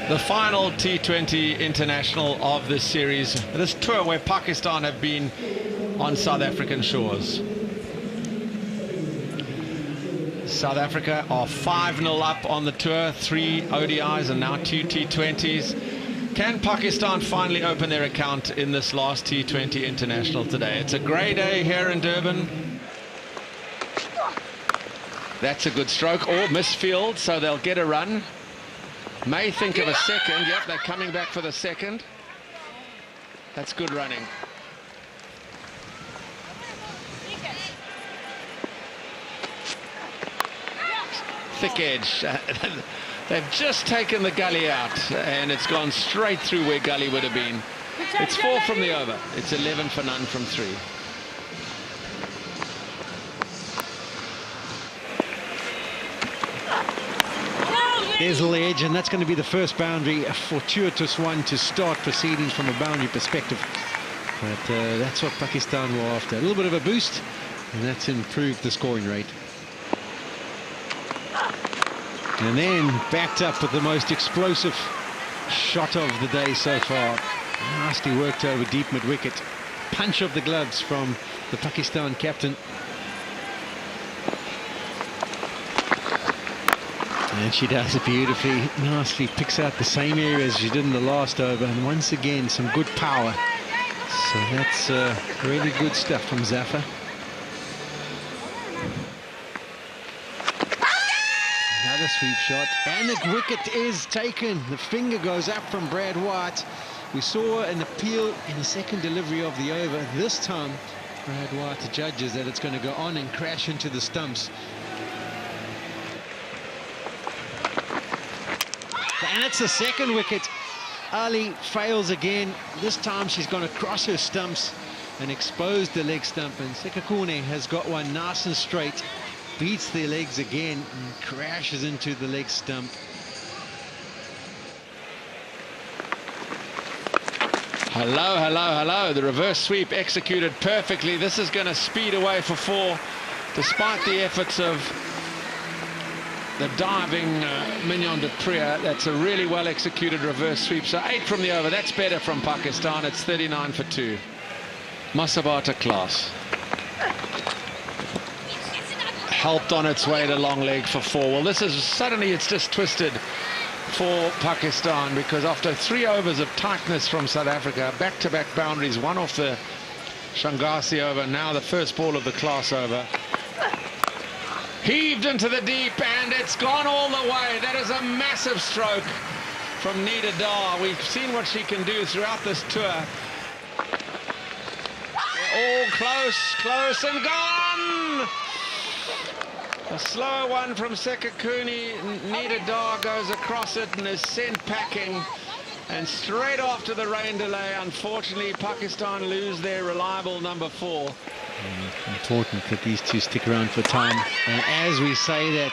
The final T20 international of this series, this tour where Pakistan have been on South African shores. South Africa are 5-0 up on the tour, 3 ODIs and now 2 T20s. Can Pakistan finally open their account in this last T20 international today? It's a grey day here in Durban. That's a good stroke, or misfield, so they'll get a run. May think of a second. Yep, they're coming back for the second. That's good running. Thick edge. They've just taken the gully out, and it's gone straight through where gully would have been. It's 4 from the over. It's 11 for none from 3. There's the edge, and that's going to be the first boundary, a fortuitous one to start proceedings from a boundary perspective. But that's what Pakistan were after. A little bit of a boost, and that's improved the scoring rate. And then backed up with the most explosive shot of the day so far. Nasty worked over deep mid-wicket. Punch of the gloves from the Pakistan captain. And she does it beautifully, nicely picks out the same area as she did in the last over, and once again some good power. So that's really good stuff from Zafar. Another sweep shot, and the wicket is taken. The finger goes up from Brad White. We saw an appeal in the second delivery of the over. This time Brad White judges that it's going to go on and crash into the stumps. And it's the second wicket. Ali fails again. This time she's going to cross her stumps and expose the leg stump. And Sekhukhune has got one nice and straight. Beats the legs again and crashes into the leg stump. Hello, hello, hello. The reverse sweep executed perfectly. This is going to speed away for 4, despite the efforts of the diving Mignon du Preez. That's a really well executed reverse sweep. So 8 from the over. That's better from Pakistan. It's 39 for 2. Masabata class. Helped on its way to long leg for 4. Well, this is suddenly it's just twisted for Pakistan, because after 3 overs of tightness from South Africa, back-to-back boundaries, one off the Shangazi over, now the first ball of the class over. Heaved into the deep, and it's gone all the way. That is a massive stroke from Nida Dar. We've seen what she can do throughout this tour. They're all close and gone! A slow one from Sekhukhune. Nida Dar goes across it and is sent packing. And straight after the rain delay, unfortunately, Pakistan lose their reliable number 4. Important that these two stick around for time. And as we say that,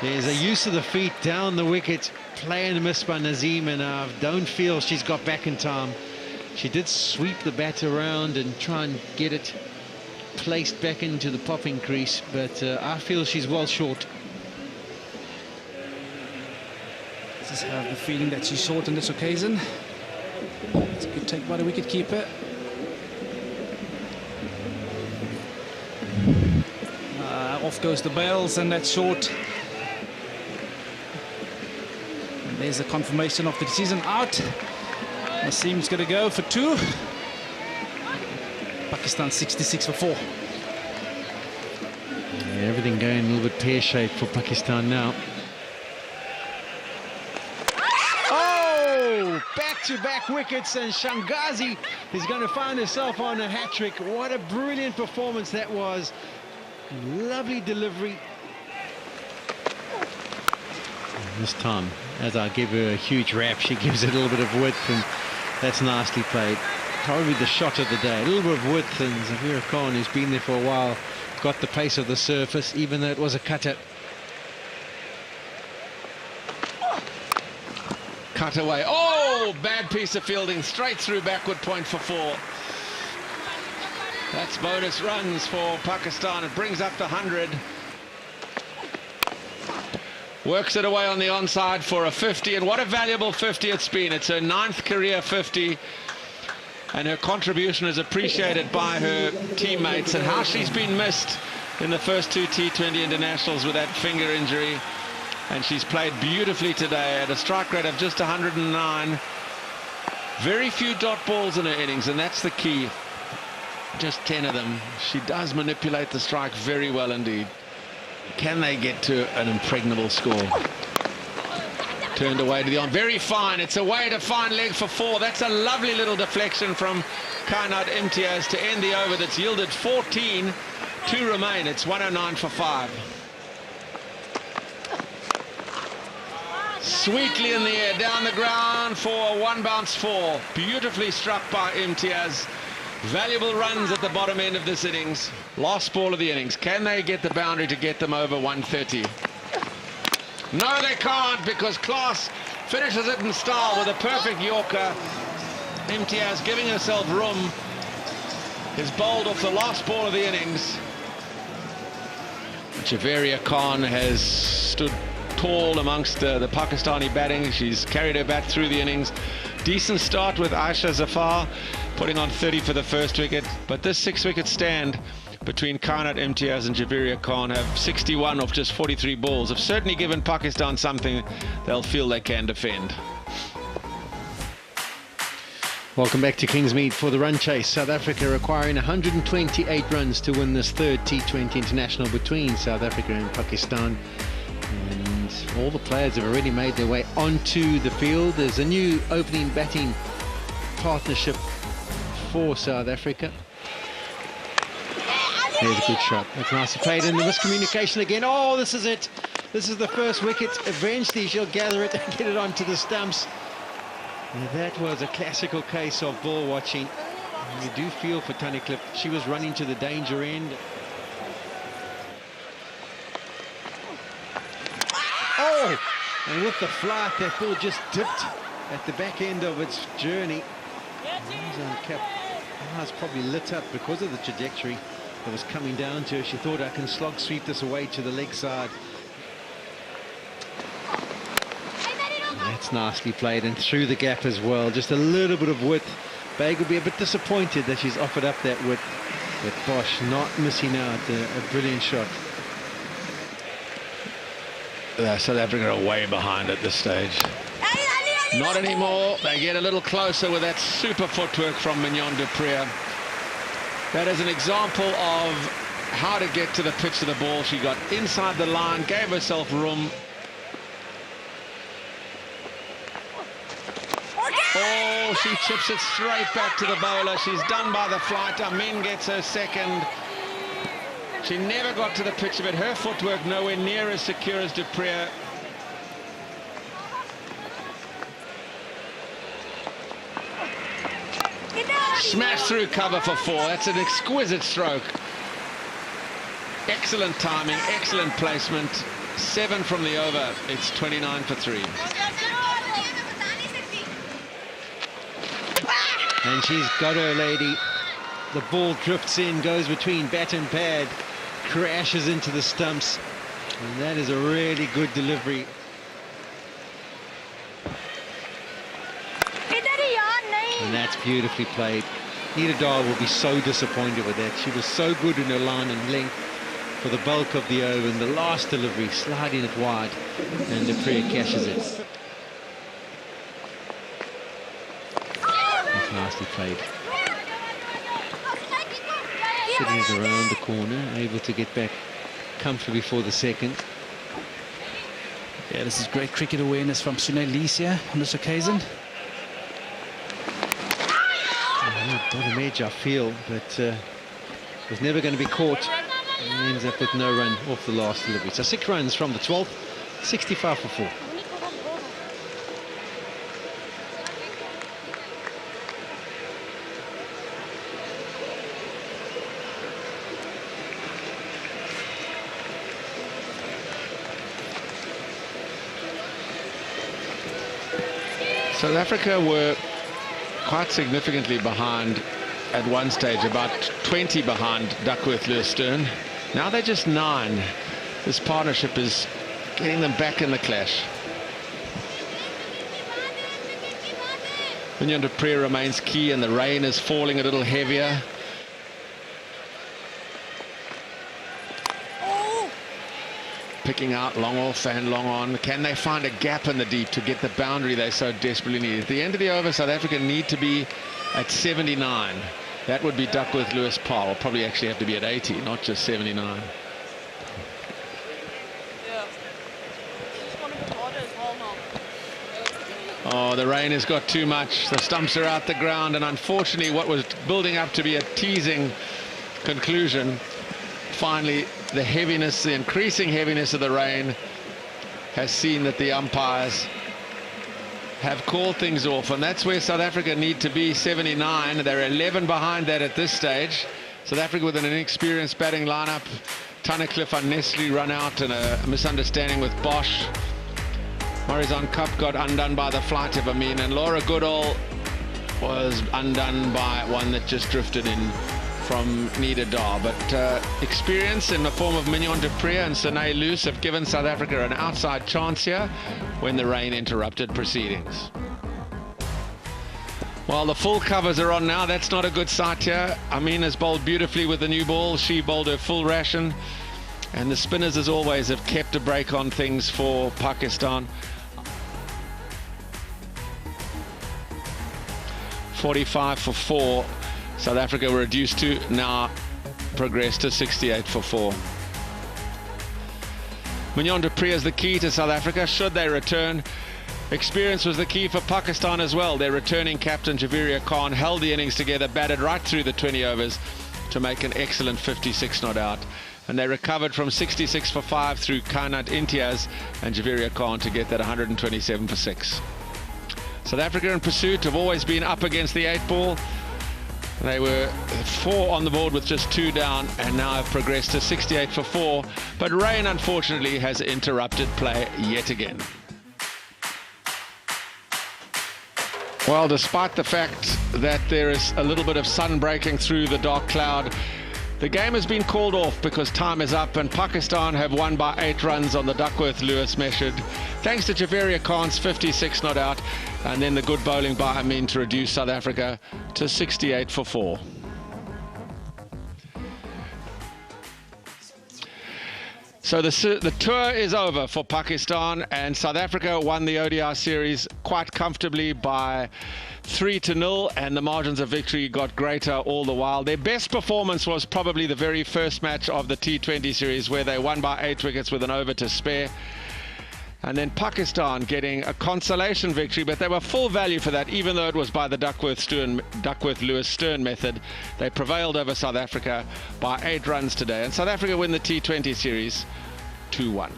there's a use of the feet down the wicket. Play and miss by Nazeem, and I don't feel she's got back in time. She did sweep the bat around and try and get it placed back into the popping crease, but I feel she's well short. Just have the feeling that she's short on this occasion. It's a good take by the wicketkeeper. Off goes the bails, and that's short. And there's a confirmation of the decision out. Naseem's going to go for 2. Pakistan 66 for 4. Yeah, everything going a little bit pear-shaped for Pakistan now. Oh, back-to-back wickets, and Shangazi is going to find herself on a hat-trick. What a brilliant performance that was. Lovely delivery. And this time, as I give her a huge rap, she gives it a little bit of width, and that's nicely played. Probably the shot of the day. A little bit of width, and Zafira Khan, who's been there for a while, got the pace of the surface, even though it was a cutter. Cut away. Oh, bad piece of fielding. Straight through backward point for 4. That's bonus runs for Pakistan. It brings up the 100. Works it away on the onside for a 50, and what a valuable 50 it's been. It's her 9th career 50, and her contribution is appreciated by her teammates, and how she's been missed in the first 2 T20 internationals with that finger injury. And she's played beautifully today at a strike rate of just 109. Very few dot balls in her innings, and that's the key. Just 10 of them. She does manipulate the strike very well indeed. Can they get to an impregnable score? Turned away to the on. Very fine. It's a way to fine leg for 4. That's a lovely little deflection from Kainat Imtiaz to end the over that's yielded 14 to remain. It's 109 for 5. Sweetly in the air, down the ground for a 1 bounce 4. Beautifully struck by Imtiaz. Valuable runs at the bottom end of this innings. Last ball of the innings. Can they get the boundary to get them over 130? No, they can't, because Klaas finishes it in style with a perfect Yorker. Imtiaz giving herself room. Is bowled off the last ball of the innings. Javeria Khan has stood tall amongst the Pakistani batting. She's carried her bat through the innings. Decent start with Aisha Zafar putting on 30 for the first wicket, but this 6-wicket stand between Kainat Imtiaz and Javeria Khan have 61 off just 43 balls have certainly given Pakistan something they'll feel they can defend. Welcome back to Kingsmead for the run chase. South Africa requiring 128 runs to win this 3rd T20 international between South Africa and Pakistan. And all the players have already made their way onto the field. There's a new opening batting partnership for South Africa. There's a good shot. That's nicely played, and the miscommunication again. Oh, this is it. This is the first wicket. Eventually she'll gather it and get it onto the stumps. And that was a classical case of ball watching. And you do feel for Tunnicliffe. She was running to the danger end. Oh! And with the flight, that ball just dipped at the back end of its journey. Eyes probably lit up because of the trajectory that was coming down to her. She thought, I can slog sweep this away to the leg side. That's nicely played, and through the gap as well. Just a little bit of width. Baig will be a bit disappointed that she's offered up that width, but Bosch not missing out. A brilliant shot. South Africa are way behind at this stage. Not anymore. They get a little closer with that super footwork from Mignon du Preez. That is an example of how to get to the pitch of the ball. She got inside the line, gave herself room. Oh, she chips it straight back to the bowler. She's done by the flight. Amin gets her second. She never got to the pitch of it. Her footwork nowhere near as secure as du Preez. Smash through cover for 4. That's an exquisite stroke. Excellent timing, excellent placement. 7 from the over. It's 29 for 3. And she's got her lady. The ball drifts in, goes between bat and pad, crashes into the stumps. And that is a really good delivery. And that's beautifully played. Nita Dahl will be so disappointed with that. She was so good in her line and length for the bulk of the over, and the last delivery, sliding it wide, and du Preez cashes it. That's nicely played. Sitting it around the corner, able to get back comfortably for the second. Yeah, this is great cricket awareness from Sunil Lesia on this occasion. Bottom edge, I feel, but was never going to be caught. And ends up with no run off the last delivery. So 6 runs from the 12th, 65 for 4. South Africa were quite significantly behind at one stage, about 20 behind Duckworth Lewis Stern. Now they're just 9. This partnership is getting them back in the clash. Mignon du Preez remains key, and the rain is falling a little heavier. Picking out long off and long on. Can they find a gap in the deep to get the boundary they so desperately need? At the end of the over, South Africa need to be at 79. That would be Duckworth-Lewis par. Will probably actually have to be at 80, not just 79. Oh, the rain has got too much. The stumps are out the ground, and unfortunately what was building up to be a teasing conclusion, finally the heaviness, the increasing heaviness of the rain has seen that the umpires have called things off, and that's where South Africa need to be. 79. They're 11 behind that at this stage. South Africa with an inexperienced batting lineup. Tunnicliffe unnecessarily run out, and a misunderstanding with Bosch. Morizon Cup got undone by the flight of Amin, and Laura Goodall was undone by one that just drifted in from Nida Dar. But experience in the form of Mignon du Preez and Sine Loose have given South Africa an outside chance here when the rain interrupted proceedings. Well, the full covers are on now. That's not a good sight here. Amin has bowled beautifully with the new ball. She bowled her full ration. And the spinners, as always, have kept a break on things for Pakistan. 45 for 4. South Africa were reduced to, now progressed to 68 for 4. Mignon du Preez is the key to South Africa should they return. Experience was the key for Pakistan as well. Their returning captain Javeria Khan held the innings together, batted right through the 20 overs to make an excellent 56 not out. And they recovered from 66 for 5 through Kainat Imtiaz and Javeria Khan to get that 127 for 6. South Africa in pursuit have always been up against the 8 ball. They were 4 on the board with just 2 down, and now have progressed to 68 for 4. But rain, unfortunately, has interrupted play yet again. Well, despite the fact that there is a little bit of sun breaking through the dark cloud, the game has been called off because time is up, and Pakistan have won by 8 runs on the Duckworth-Lewis method, thanks to Javeria Khan's 56 not out, and then the good bowling by Amin to reduce South Africa to 68 for 4. So the tour is over for Pakistan, and South Africa won the ODI series quite comfortably by 3-0, and the margins of victory got greater all the while. Their best performance was probably the very first match of the T20 series, where they won by 8 wickets with an over to spare. And then Pakistan getting a consolation victory, but they were full value for that, even though it was by the Duckworth-Lewis Stern method. They prevailed over South Africa by 8 runs today, and South Africa win the T20 series 2-1.